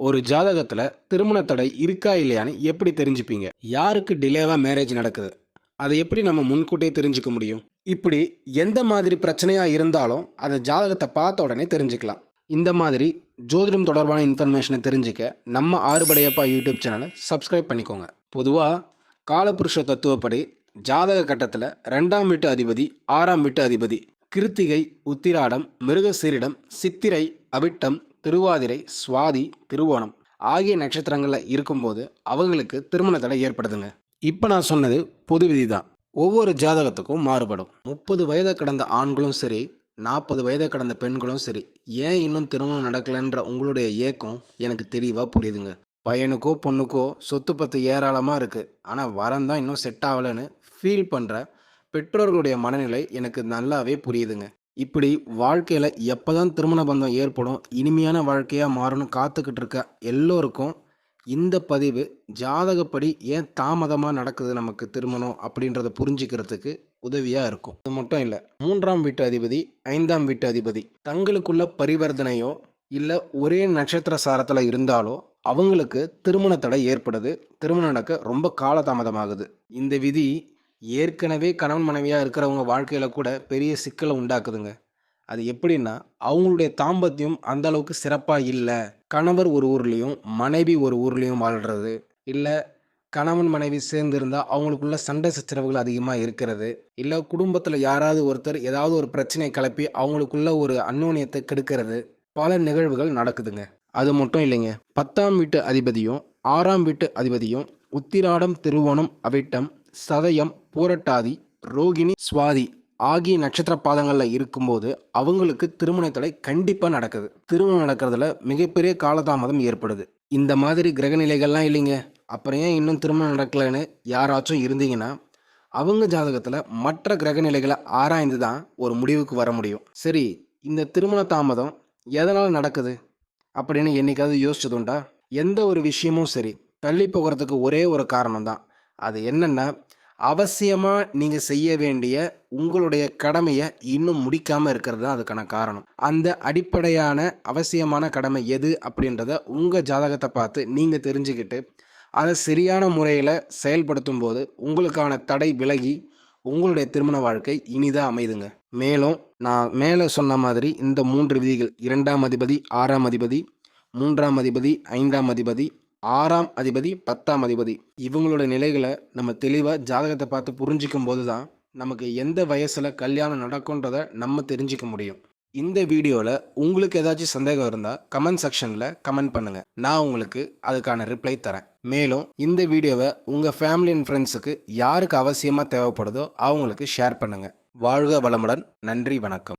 ஒரு ஜாதகத்துல திருமண தடை இருக்கா இல்லையான்னு எப்படி தெரிஞ்சுப்பீங்க? யாருக்கு டிலேவா மேரேஜ் நடக்குது? அதை எப்படி நம்ம முன்கூட்டியே தெரிஞ்சுக்க முடியும்? இப்படி எந்த மாதிரி பிரச்சனையா இருந்தாலும் அதை ஜாதகத்தை பார்த்த உடனே தெரிஞ்சுக்கலாம். இந்த மாதிரி ஜோதிடம் தொடர்பான இன்ஃபர்மேஷனை தெரிஞ்சுக்க நம்ம ஆறுபடையப்பா யூடியூப் சேனலை சப்ஸ்கிரைப் பண்ணிக்கோங்க. பொதுவாக காலபுருஷ தத்துவப்படி ஜாதக கட்டத்தில் 2ஆம் வீட்டு அதிபதி 6ஆம் வீட்டு அதிபதி கிருத்திகை, உத்திராடம், மிருகசீரிடம், சித்திரை, அவிட்டம், திருவாதிரை, சுவாதி, திருவோணம் ஆகிய நட்சத்திரங்களில் இருக்கும்போது அவங்களுக்கு திருமண தடை ஏற்படுதுங்க. இப்போ நான் சொன்னது பொது விதி தான். ஒவ்வொரு ஜாதகத்துக்கும் மாறுபடும். 30 வயதை கடந்த ஆண்களும் சரி, 40 வயதை கடந்த பெண்களும் சரி, ஏன் இன்னும் திருமணம் நடக்கலைன்ற உங்களுடைய ஏக்கம் எனக்கு தெளிவாக புரியுதுங்க. பையனுக்கோ பொண்ணுக்கோ சொத்து பத்து ஏராளமாக இருக்குது, ஆனால் வரம் தான் இன்னும் செட் ஆகலைன்னு ஃபீல் பண்ணுற பெற்றோர்களுடைய மனநிலை எனக்கு நல்லாவே புரியுதுங்க. இப்படி வாழ்க்கையில் எப்போ தான் திருமண பந்தம் ஏற்படும், இனிமையான வாழ்க்கையாக மாறணும் காத்துக்கிட்டு இருக்க எல்லோருக்கும் இந்த பதிவு ஜாதகப்படி ஏன் தாமதமாக நடக்குது நமக்கு திருமணம் அப்படின்றத புரிஞ்சுக்கிறதுக்கு உதவியாக இருக்கும். இது மட்டும் இல்லை, 3ஆம் வீட்டு அதிபதி 5ஆம் வீட்டு அதிபதி தங்களுக்குள்ள பரிவர்த்தனையோ இல்லை ஒரே நட்சத்திர சாரத்தில் இருந்தாலோ அவங்களுக்கு திருமண தடை ஏற்படுது. திருமணம் நடக்க ரொம்ப காலதாமதமாகுது. இந்த விதி ஏற்கனவே கணவன் மனைவியாக இருக்கிறவங்க வாழ்க்கையில் கூட பெரிய சிக்கலை உண்டாக்குதுங்க. அது எப்படின்னா, அவங்களுடைய தாம்பத்தியம் அந்த அளவுக்கு சிறப்பாக இல்லை. கணவர் ஒரு ஊர்லேயும் மனைவி ஒரு ஊர்லேயும் வாழ்கிறது, இல்லை கணவன் மனைவி சேர்ந்துருந்தால் அவங்களுக்குள்ள சண்டை சச்சரவுகள் அதிகமாக இருக்கிறது, இல்லை குடும்பத்தில் யாராவது ஒருத்தர் ஏதாவது ஒரு பிரச்சனை கிளப்பி அவங்களுக்குள்ள ஒரு அந்யோன்யத்தை கெடுக்கிறது, பல நிகழ்வுகள் நடக்குதுங்க. அது மட்டும் இல்லைங்க, 10ஆம் வீட்டு அதிபதியும் 6ஆம் வீட்டு அதிபதியும் உத்திராடம், திருவோணம், அவிட்டம், சதயம், பூரட்டாதி, ரோகிணி, சுவாதி ஆகிய நட்சத்திர பாதங்களில் இருக்கும்போது அவங்களுக்கு திருமண தடை கண்டிப்பாக நடக்குது. திருமணம் நடக்கிறதுல மிகப்பெரிய காலதாமதம் ஏற்படுது. இந்த மாதிரி கிரகநிலைகள்லாம் இல்லைங்க, அப்புறம் ஏன் இன்னும் திருமணம் நடக்கலைன்னு யாராச்சும் இருந்தீங்கன்னா அவங்க ஜாதகத்தில் மற்ற கிரகநிலைகளை ஆராய்ந்து தான் ஒரு முடிவுக்கு வர முடியும். சரி, இந்த திருமண தாமதம் எதனால் நடக்குது அப்படின்னு என்னைக்காவது யோசிச்சதுண்டா? எந்த ஒரு விஷயமும் சரி, தள்ளி போகிறதுக்கு ஒரே ஒரு காரணம் தான். அது என்னென்னா, அவசியமாக நீங்கள் செய்ய வேண்டிய உங்களுடைய கடமையை இன்னும் முடிக்காமல் இருக்கிறது தான் அதுக்கான காரணம். அந்த அடிப்படையான அவசியமான கடமை எது அப்படின்றத உங்கள் ஜாதகத்தை பார்த்து நீங்கள் தெரிஞ்சுக்கிட்டு அதை சரியான முறையில் செயல்படுத்தும் போது உங்களுக்கான தடை விலகி உங்களுடைய திருமண வாழ்க்கை இனிதாக அமைதுங்க. மேலும் நான் மேலே சொன்ன மாதிரி இந்த 3 விதிகள், 2ஆம் அதிபதி 6ஆம் அதிபதி, 3ஆம் அதிபதி 5ஆம் அதிபதி, 6ஆம் அதிபதி 10ஆம் அதிபதி, இவங்களோட நிலைகளை நம்ம தெளிவாக ஜாதகத்தை பார்த்து புரிஞ்சிக்கும் போது தான் நமக்கு எந்த வயசில் கல்யாணம் நடக்கும்ன்றதை நம்ம தெரிஞ்சிக்க முடியும். இந்த வீடியோவில் உங்களுக்கு ஏதாச்சும் சந்தேகம் இருந்தால் கமெண்ட் செக்ஷனில் கமெண்ட் பண்ணுங்கள், நான் உங்களுக்கு அதுக்கான ரிப்ளை தரேன். மேலும் இந்த வீடியோவை உங்கள் ஃபேமிலி அண்ட் ஃப்ரெண்ட்ஸுக்கு யாருக்கு அவசியமாக தேவைப்படுதோ அவங்களுக்கு ஷேர் பண்ணுங்கள். வாழ்க வளமுடன். நன்றி, வணக்கம்.